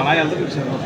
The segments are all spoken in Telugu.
అలా వెళ్తూ కూర్చోండి.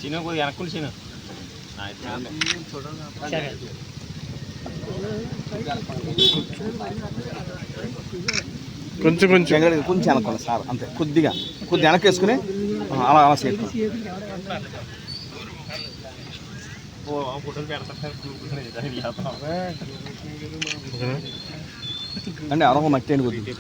చిన్న కొద్దిగా వెనక్కుని చిన్న కొంచెం కొంచెం కొంచెం వెనక్కోండి సార్, అంతే కొద్దిగా వెనక్కి వేసుకుని అలా అలా సేపు అంటే అరవ మట్టి అండి కొద్దిగా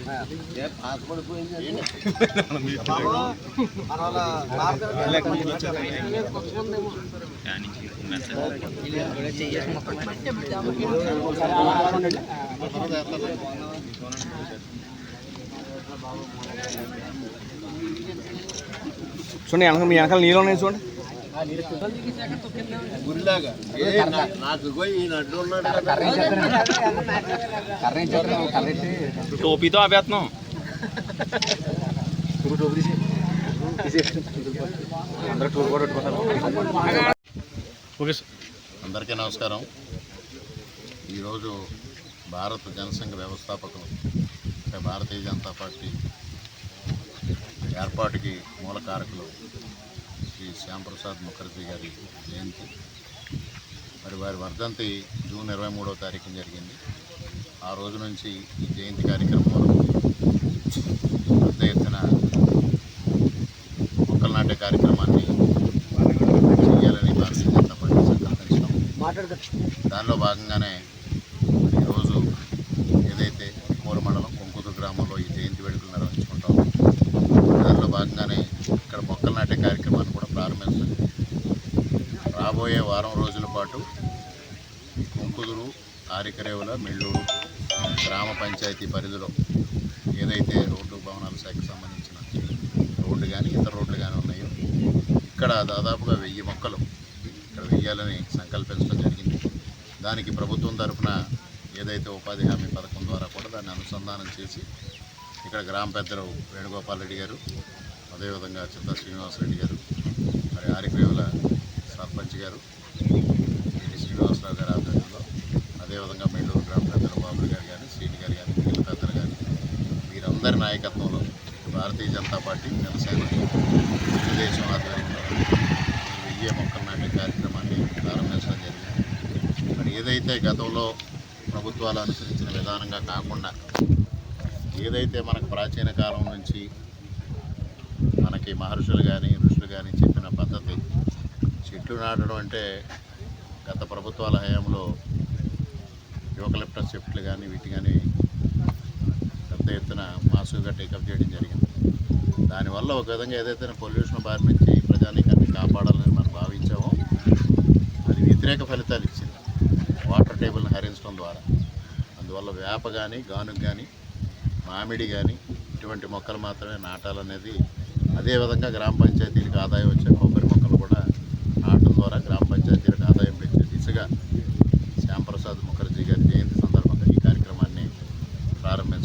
చూడండి వెనక మీ వెనకాల నీళ్ళు ఉన్నాయి చూడండి. టోపీతో ఆపేస్తున్నాం. అందరికీ నమస్కారం. ఈరోజు భారత జనసంఘ వ్యవస్థాపకులు భారతీయ జనతా పార్టీ ఏర్పాటుకి మూలకారకులు శ్రీ శ్యాంప్రసాద్ ముఖర్జీ గారి జయంతి. మరి వారి వర్ధంతి జూన్ 23వ తారీఖున జరిగింది. ఆ రోజు నుంచి ఈ జయంతి కార్యక్రమం వరకు పెద్ద ఎత్తున మొక్కలు నాటే కార్యక్రమాన్ని చేయాలని భారతీయ జనతా పార్టీ సంకల్పించడం. దానిలో భాగంగానే ఈరోజు ఏదైతే కోరు మండలం కొంకుదు గ్రామంలో ఈ జయంతి వేడుకలు నిర్వహించుకుంటాం. దానిలో భాగంగానే ఇక్కడ మొక్కలు నాటే కార్యక్రమాన్ని కూడా ప్రారంభించాలి. రాబోయే వారం రోజుల పాటు కొంకుదురు, ఆరికరేవుల, మెళ్ళూరు గ్రామ పంచాయతీ పరిధిలో ఏదైతే రోడ్డు భవనాల శాఖకు సంబంధించిన రోడ్డు కానీ ఇతర రోడ్లు కానీ ఉన్నాయో ఇక్కడ దాదాపుగా 1000 మొక్కలు ఇక్కడ వెయ్యాలని సంకల్పించడం జరిగింది. దానికి ప్రభుత్వం తరఫున ఏదైతే ఉపాధి హామీ పథకం ద్వారా కూడా దాన్ని అనుసంధానం చేసి ఇక్కడ గ్రామ పెద్దలు వేణుగోపాల్ రెడ్డి గారు, అదేవిధంగా చిత్తా శ్రీనివాసరెడ్డి గారు, మరి ఆరికరేవుల సర్పంచ్ గారు శ్రీనివాసరావు గారి ఆధ్వర్యంలో, అదేవిధంగా మెళ్ళూరు గ్రామ పెద్దల బాబులు గారు కానీ, శ్రీని గారు కానీ, మిగిలిన పెద్దలు కానీ వీరందరి నాయకత్వంలో భారతీయ జనతా పార్టీ, జనసేన, తెలుగుదేశం ఆధ్వర్యంలో 1000 మొక్కలు నాటే కార్యక్రమాన్ని ప్రారంభించడం జరిగింది. మరి ఏదైతే గతంలో ప్రభుత్వాలు అనుసరించిన విధానంగా కాకుండా ఏదైతే మనకు ప్రాచీన కాలం నుంచి మనకి మహర్షులు కానీ ఋషులు కానీ చెప్పిన పద్ధతి, చెట్లు నాటడం అంటే గత ప్రభుత్వాల హయాంలో యూకలిప్టస్ చెట్లు కానీ వీటి కానీ పెద్ద ఎత్తున మాసుగా టేకప్ చేయడం జరిగింది. దానివల్ల ఒక విధంగా ఏదైతే పొల్యూషన్ బారి నుంచి ప్రజానీకాన్ని కాపాడాలని మనం భావించామో అది వ్యతిరేక ఫలితాలు ఇచ్చింది వాటర్ టేబుల్ని హరించడం ద్వారా. అందువల్ల వేప కానీ, గానుగ కానీ, మామిడి కానీ ఇటువంటి మొక్కలు మాత్రమే నాటాలనేది, అదేవిధంగా గ్రామ పంచాయతీలకు ఆదాయం వచ్చే కొబ్బరి మొక్కలు కూడా నాటడం ద్వారా గ్రామ పంచాయతీలకు ఆదాయం పెంచే దిశగా శ్యాంప్రసాద్ ముఖర్జీ గారి జయంతి సందర్భంగా ఈ కార్యక్రమాన్ని ప్రారంభించారు.